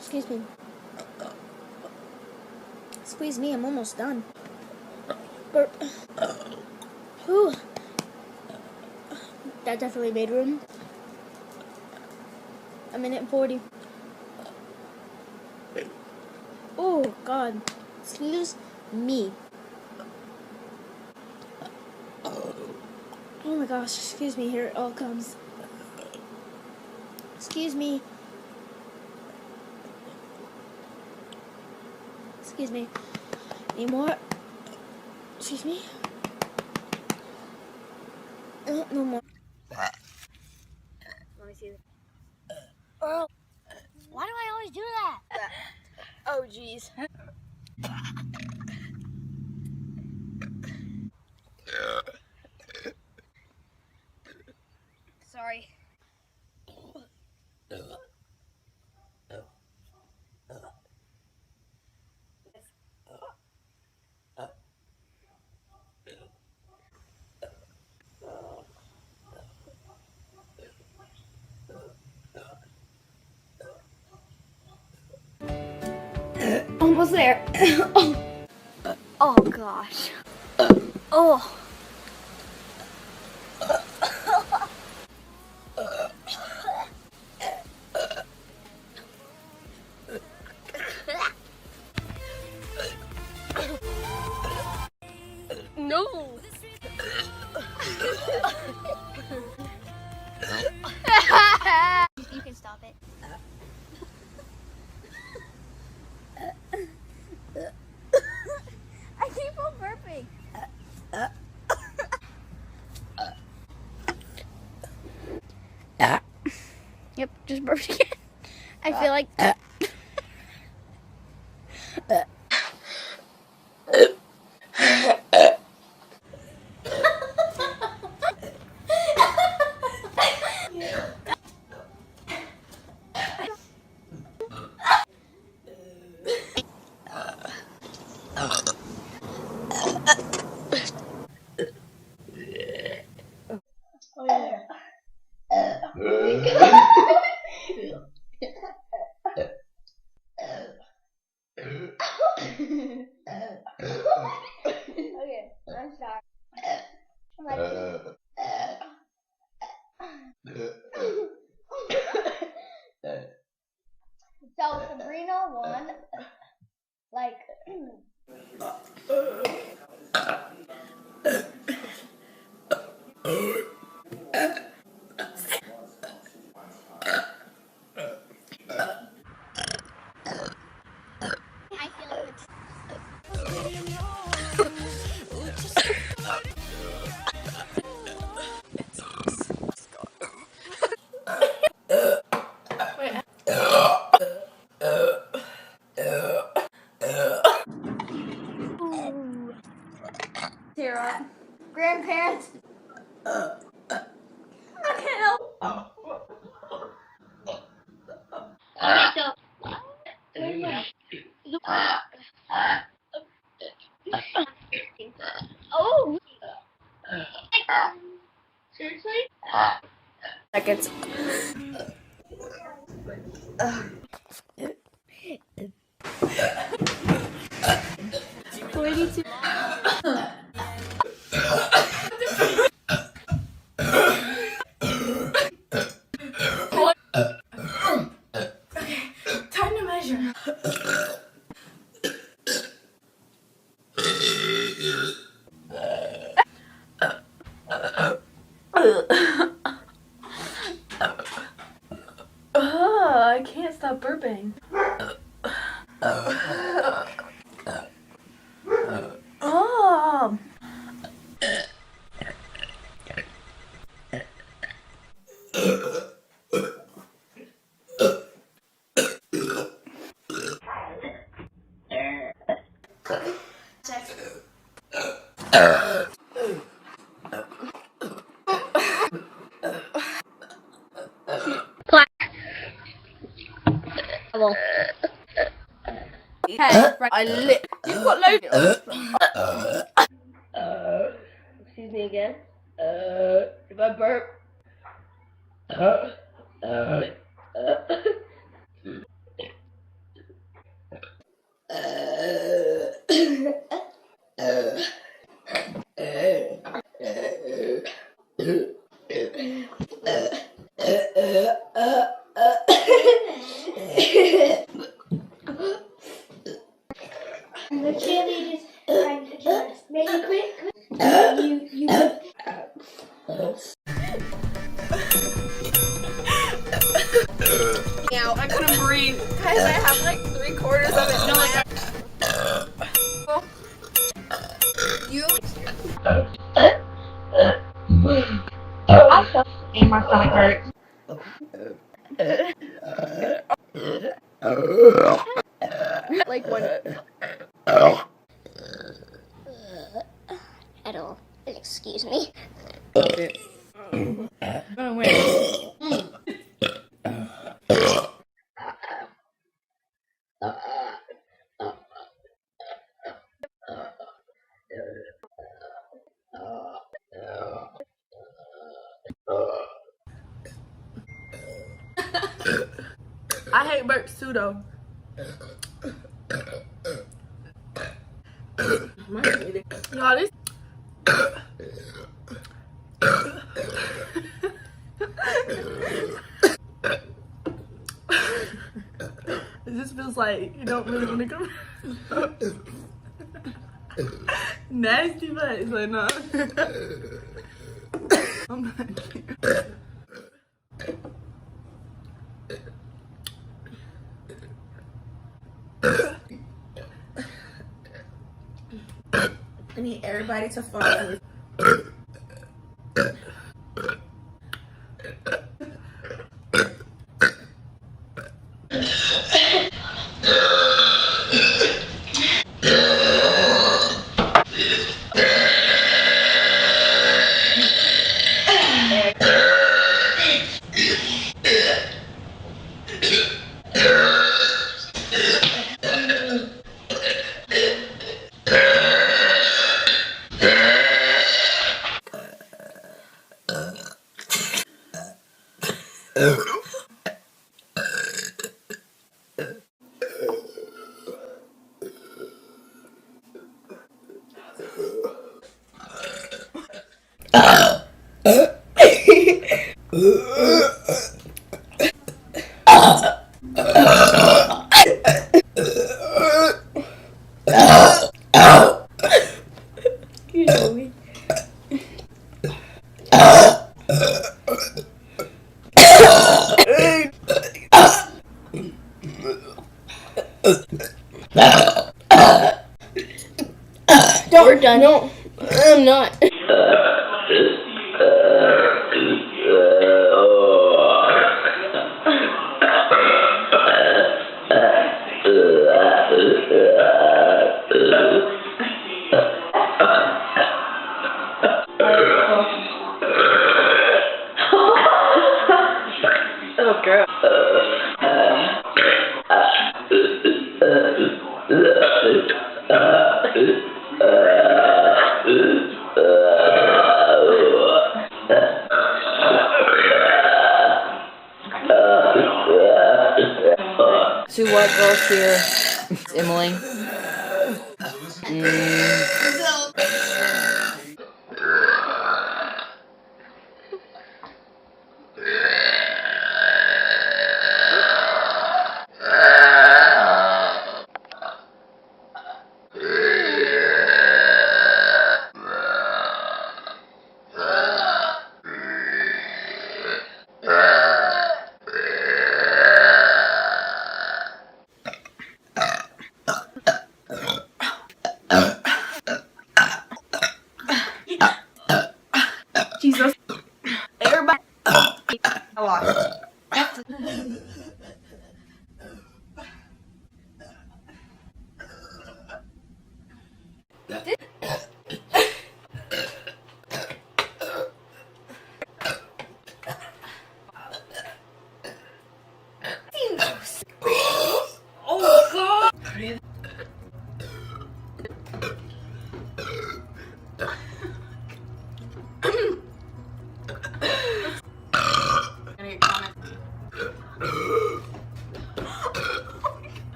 Excuse me. Squeeze me, I'm almost done. Burp. Whew. That definitely made room. A minute 40. Oh, God. Excuse me. Oh my gosh, excuse me, here it all comes. Excuse me. Excuse me. Any more? Excuse me. No more. Let me see this. Why do I always do that? Oh, jeez. Sorry. Almost there. Oh gosh. Oh. No. You can stop it. I keep on burping. Yep, just burped again. I feel like. Okay, I'm sorry. So Sabrina won, like. I feel like it's. Sarah. Grandparents. I can't help. Oh. Seriously? Seconds. 22. Time to measure. I can't stop burping. Oh. Hey, I lit. You've got loads. Excuse me again. If I burp. The cheerleaders make it quick. You. Now I couldn't breathe. Guys, I have like 3/4 of it. No, like. You. And my stomach hurts. Like one. At all. Excuse me. I'm gonna win. I hate burps too, though. Y'all, this. It just feels like you don't really want to come. Nasty, but it's like, no. I'm not. I need everybody to follow. You know me. Don't. We're done. No, I'm not. Oh, girl. Two white girls here. It's Emily.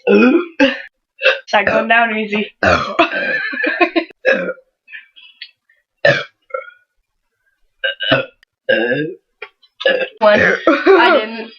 It's not going down easy. One. I didn't.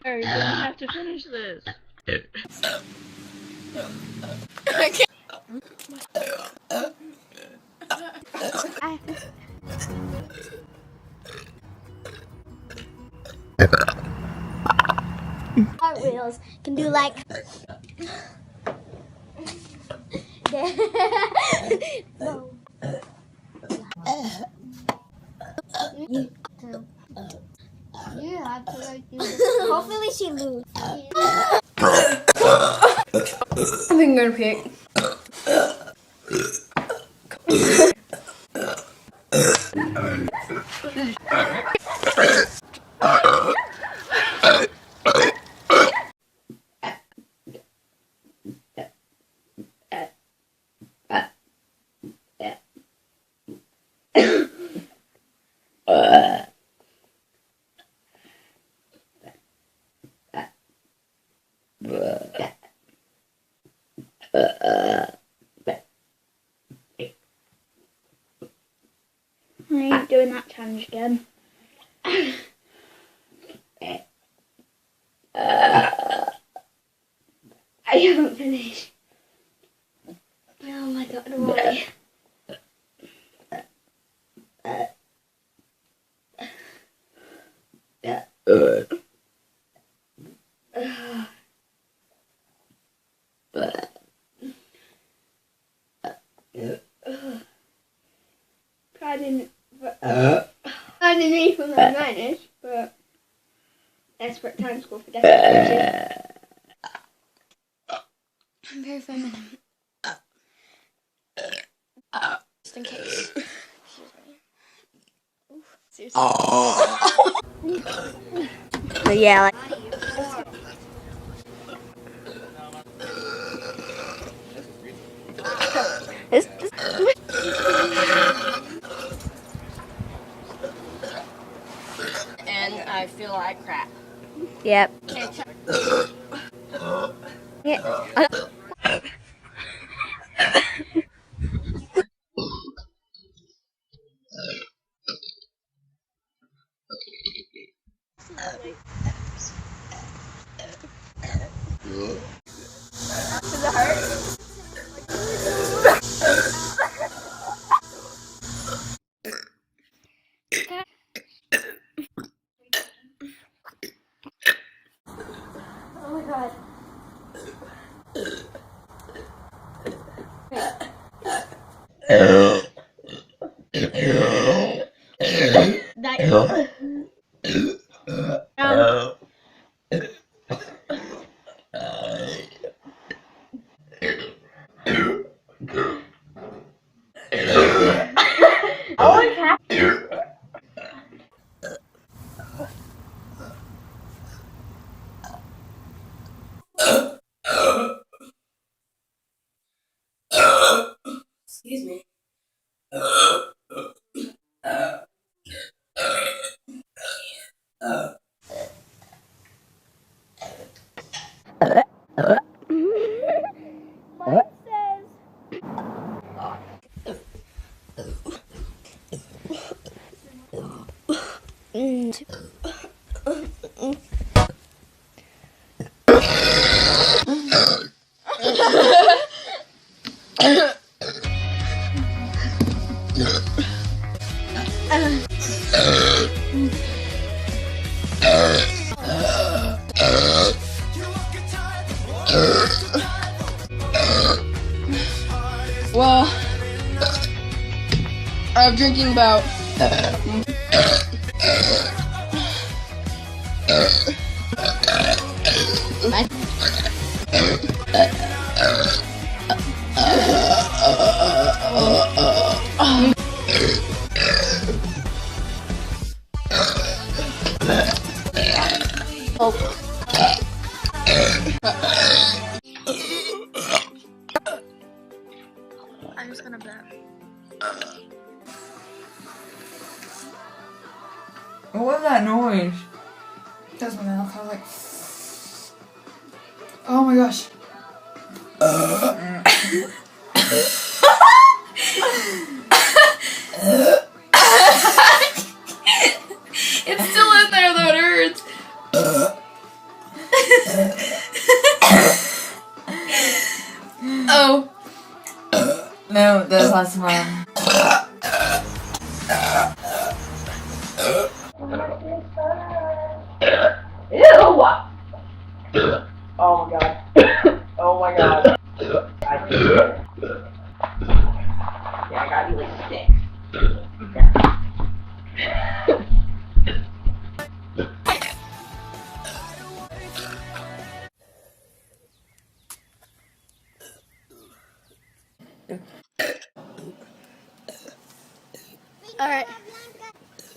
Harry, you have to finish this. Cartwheels can do like. No. You have to like do this. Hopefully she loses. I think I'm gonna pick. I ain't doing that challenge again. I haven't finished. Oh my god, why? I didn't eat from my minus, but expert time score for definition. I'm very feminine. Just in case. Excuse me. Oof, seriously. But yeah, like. And I feel like crap. Yep. Yeah. Does it hurt? Oh my god. Excuse me. Well, I'm drinking about I'm just gonna bet. What was that noise? That's my mouth. I was like, oh my gosh. It's still in there though, it hurts. Oh. No, that last one. Oh my god. Oh my god. Yeah, I got you like 6. Alright.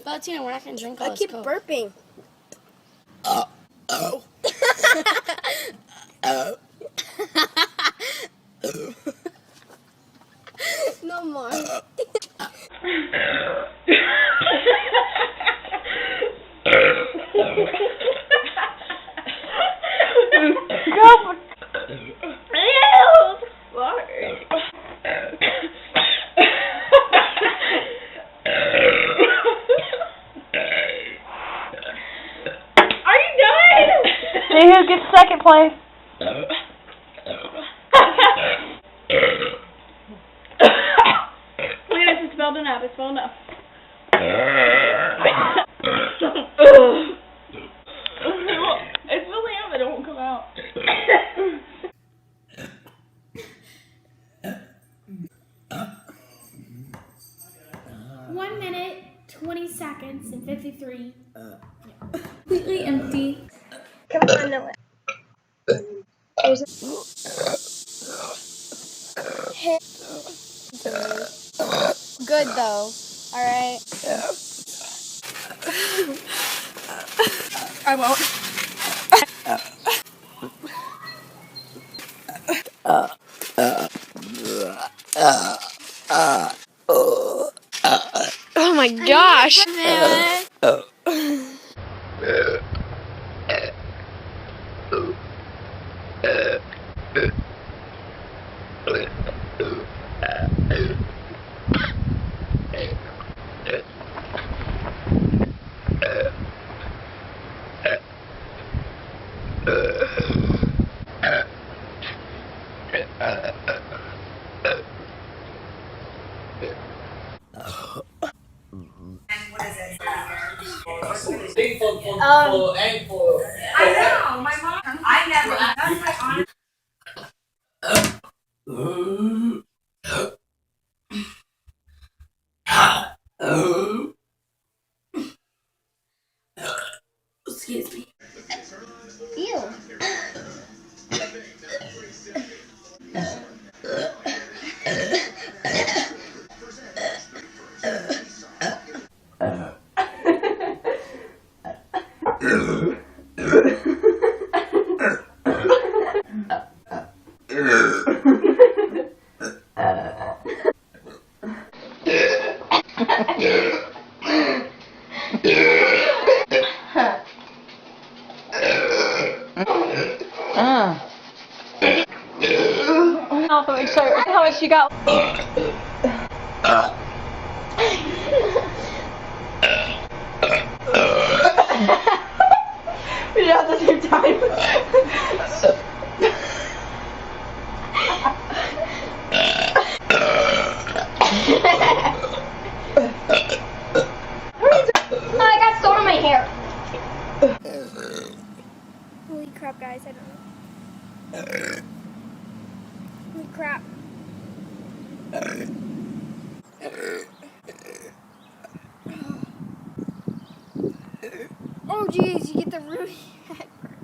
Valentina, we're not gonna drink all this keep Coke. burping. No more. See who gets second place. Look at this, it's spelled enough, it's spelled enough. It's building up, it won't come out. 1 minute, 20 seconds, and 53. Completely empty. Come on, Noah. Good though. Alright. I won't. Oh my gosh. Excuse me. Ew. How much you got? We did it at the same time. Oh, I got salt in my hair. Holy crap, guys, I don't know. Holy crap. Oh geez, you get the really bad burp.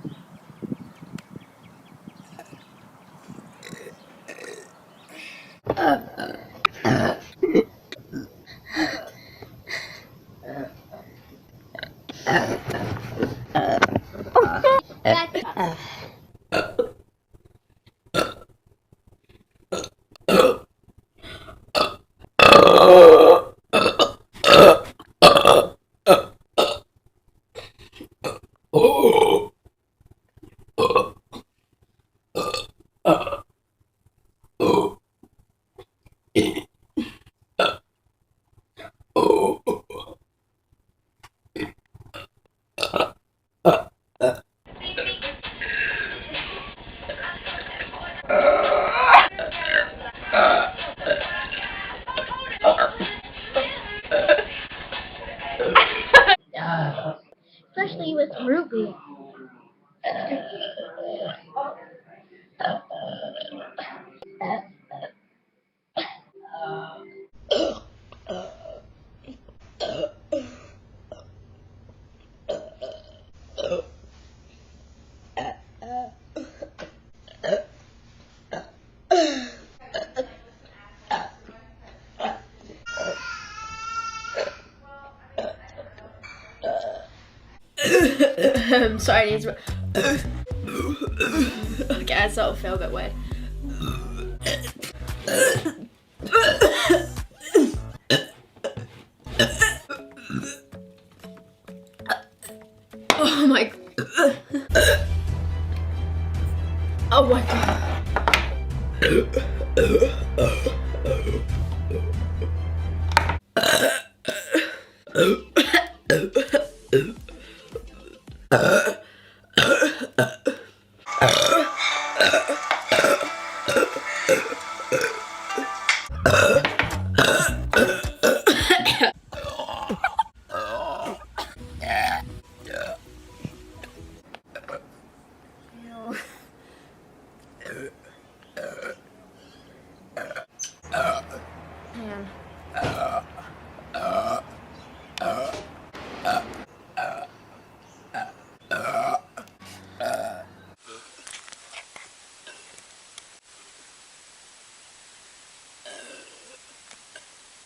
Especially with Ruby. I'm sorry, I need to. Okay, I saw it feel that way. Oh my. Oh my man.